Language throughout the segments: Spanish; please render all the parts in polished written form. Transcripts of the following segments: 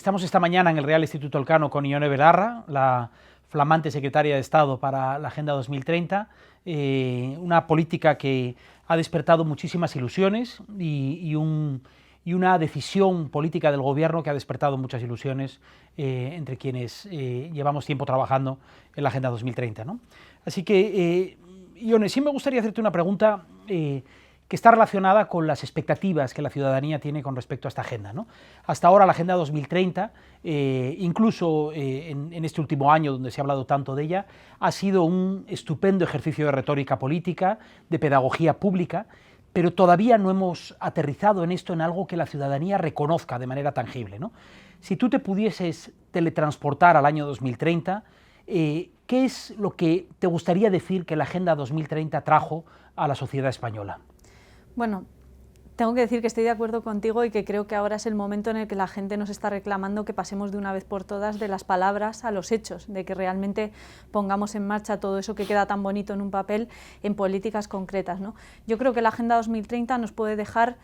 Estamos esta mañana en el Real Instituto Elcano con Ione Belarra, la flamante secretaria de Estado para la Agenda 2030, una política que ha despertado muchísimas ilusiones y una decisión política del Gobierno que ha despertado muchas ilusiones entre quienes llevamos tiempo trabajando en la Agenda 2030, ¿no? Así que, Ione, sí me gustaría hacerte una pregunta que está relacionada con las expectativas que la ciudadanía tiene con respecto a esta agenda, ¿no? Hasta ahora la Agenda 2030, incluso en este último año donde se ha hablado tanto de ella, ha sido un estupendo ejercicio de retórica política, de pedagogía pública, pero todavía no hemos aterrizado en esto en algo que la ciudadanía reconozca de manera tangible, ¿no? Si tú te pudieses teletransportar al año 2030, ¿qué es lo que te gustaría decir que la Agenda 2030 trajo a la sociedad española? Bueno, tengo que decir que estoy de acuerdo contigo y que creo que ahora es el momento en el que la gente nos está reclamando que pasemos de una vez por todas de las palabras a los hechos, de que realmente pongamos en marcha todo eso que queda tan bonito en un papel en políticas concretas, ¿no? Yo creo que la Agenda 2030 nos puede dejar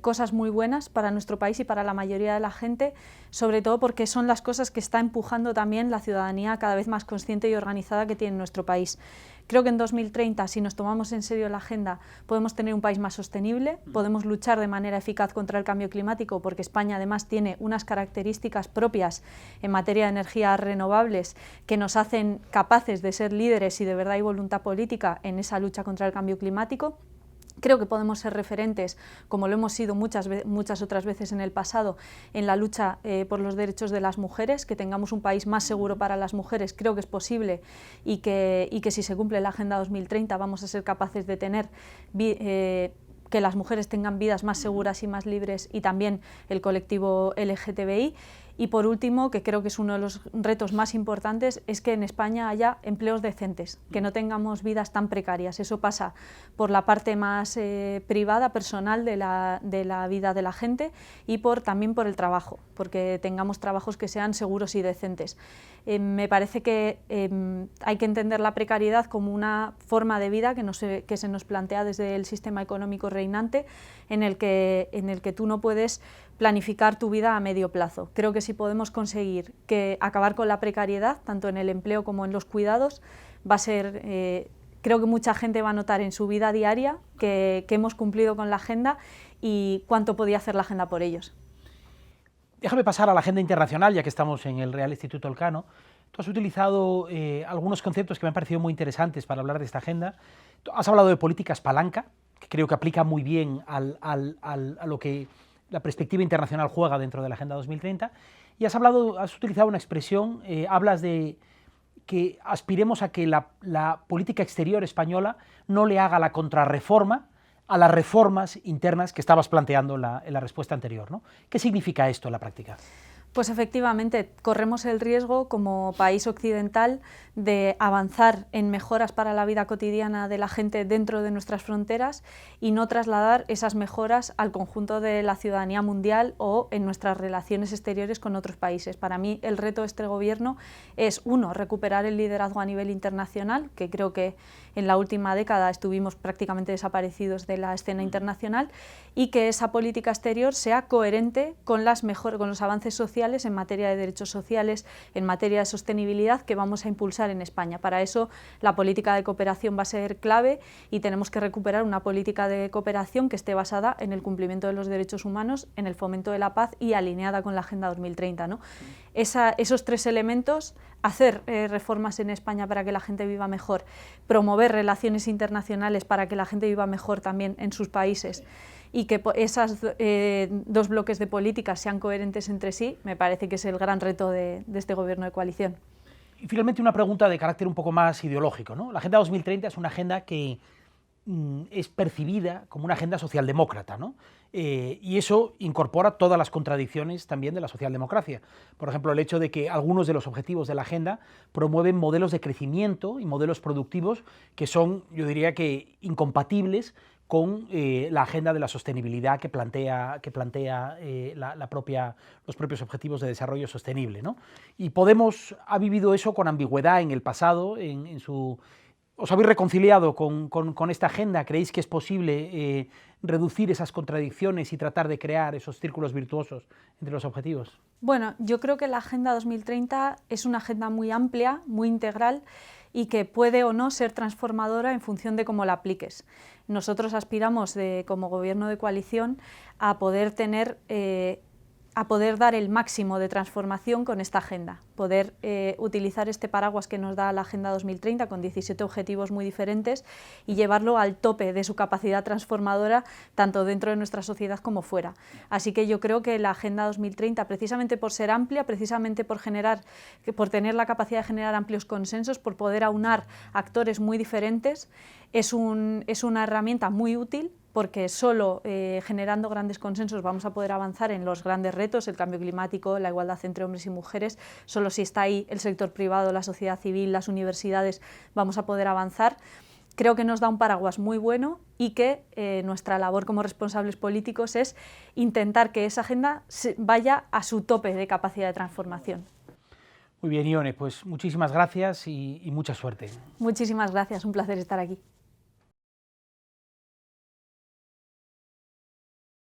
cosas muy buenas para nuestro país y para la mayoría de la gente, sobre todo porque son las cosas que está empujando también la ciudadanía cada vez más consciente y organizada que tiene nuestro país. Creo que en 2030, si nos tomamos en serio la agenda, podemos tener un país más sostenible, podemos luchar de manera eficaz contra el cambio climático, porque España además tiene unas características propias en materia de energías renovables que nos hacen capaces de ser líderes si de verdad hay voluntad política en esa lucha contra el cambio climático. Creo que podemos ser referentes, como lo hemos sido muchas otras veces en el pasado, en la lucha por los derechos de las mujeres, que tengamos un país más seguro para las mujeres, creo que es posible y que si se cumple la Agenda 2030 vamos a ser capaces de tener que las mujeres tengan vidas más seguras y más libres, y también el colectivo LGTBI. Y por último, que creo que es uno de los retos más importantes, es que en España haya empleos decentes, que no tengamos vidas tan precarias. Eso pasa por la parte más privada, personal de la vida de la gente, y también por el trabajo, porque tengamos trabajos que sean seguros y decentes. Me parece que hay que entender la precariedad como una forma de vida que se nos plantea desde el sistema económico reinante, en el que tú no puedes planificar tu vida a medio plazo. Creo que si podemos conseguir acabar con la precariedad, tanto en el empleo como en los cuidados, va a ser, creo que mucha gente va a notar en su vida diaria que hemos cumplido con la agenda y cuánto podía hacer la agenda por ellos. Déjame pasar a la agenda internacional, ya que estamos en el Real Instituto Elcano. Tú has utilizado algunos conceptos que me han parecido muy interesantes para hablar de esta agenda. Has hablado de políticas palanca, que creo que aplica muy bien a lo que la perspectiva internacional juega dentro de la Agenda 2030, y has utilizado una expresión, hablas de que aspiremos a que la política exterior española no le haga la contrarreforma a las reformas internas que estabas planteando en la respuesta anterior, ¿no? ¿Qué significa esto en la práctica? Pues efectivamente, corremos el riesgo como país occidental de avanzar en mejoras para la vida cotidiana de la gente dentro de nuestras fronteras y no trasladar esas mejoras al conjunto de la ciudadanía mundial o en nuestras relaciones exteriores con otros países. Para mí el reto de este gobierno es, uno, recuperar el liderazgo a nivel internacional, que creo que en la última década estuvimos prácticamente desaparecidos de la escena internacional, y que esa política exterior sea coherente con los avances sociales en materia de derechos sociales, en materia de sostenibilidad que vamos a impulsar en España. Para eso la política de cooperación va a ser clave y tenemos que recuperar una política de cooperación que esté basada en el cumplimiento de los derechos humanos, en el fomento de la paz y alineada con la Agenda 2030, ¿no? Esos tres elementos, hacer reformas en España para que la gente viva mejor, promover relaciones internacionales para que la gente viva mejor también en sus países, y que esos dos bloques de políticas sean coherentes entre sí, me parece que es el gran reto de este gobierno de coalición. Y finalmente una pregunta de carácter un poco más ideológico, ¿no? La Agenda 2030 es una agenda que es percibida como una agenda socialdemócrata, ¿no? Y eso incorpora todas las contradicciones también de la socialdemocracia. Por ejemplo, el hecho de que algunos de los objetivos de la agenda promueven modelos de crecimiento y modelos productivos que son, yo diría que, incompatibles con la agenda de la sostenibilidad que plantea los propios objetivos de desarrollo sostenible, ¿no? Y Podemos ha vivido eso con ambigüedad en el pasado, ¿Os habéis reconciliado con esta agenda? ¿Creéis que es posible reducir esas contradicciones y tratar de crear esos círculos virtuosos entre los objetivos? Bueno, yo creo que la Agenda 2030 es una agenda muy amplia, muy integral y que puede o no ser transformadora en función de cómo la apliques. Nosotros aspiramos como gobierno de coalición a poder dar el máximo de transformación con esta agenda, poder utilizar este paraguas que nos da la Agenda 2030 con 17 objetivos muy diferentes y llevarlo al tope de su capacidad transformadora tanto dentro de nuestra sociedad como fuera. Así que yo creo que la Agenda 2030, precisamente por ser amplia, precisamente por tener la capacidad de generar amplios consensos, por poder aunar actores muy diferentes, es una herramienta muy útil, porque solo generando grandes consensos vamos a poder avanzar en los grandes retos, el cambio climático, la igualdad entre hombres y mujeres. Solo si está ahí el sector privado, la sociedad civil, las universidades, vamos a poder avanzar. Creo que nos da un paraguas muy bueno y que nuestra labor como responsables políticos es intentar que esa agenda vaya a su tope de capacidad de transformación. Muy bien, Ione, pues muchísimas gracias y mucha suerte. Muchísimas gracias, un placer estar aquí.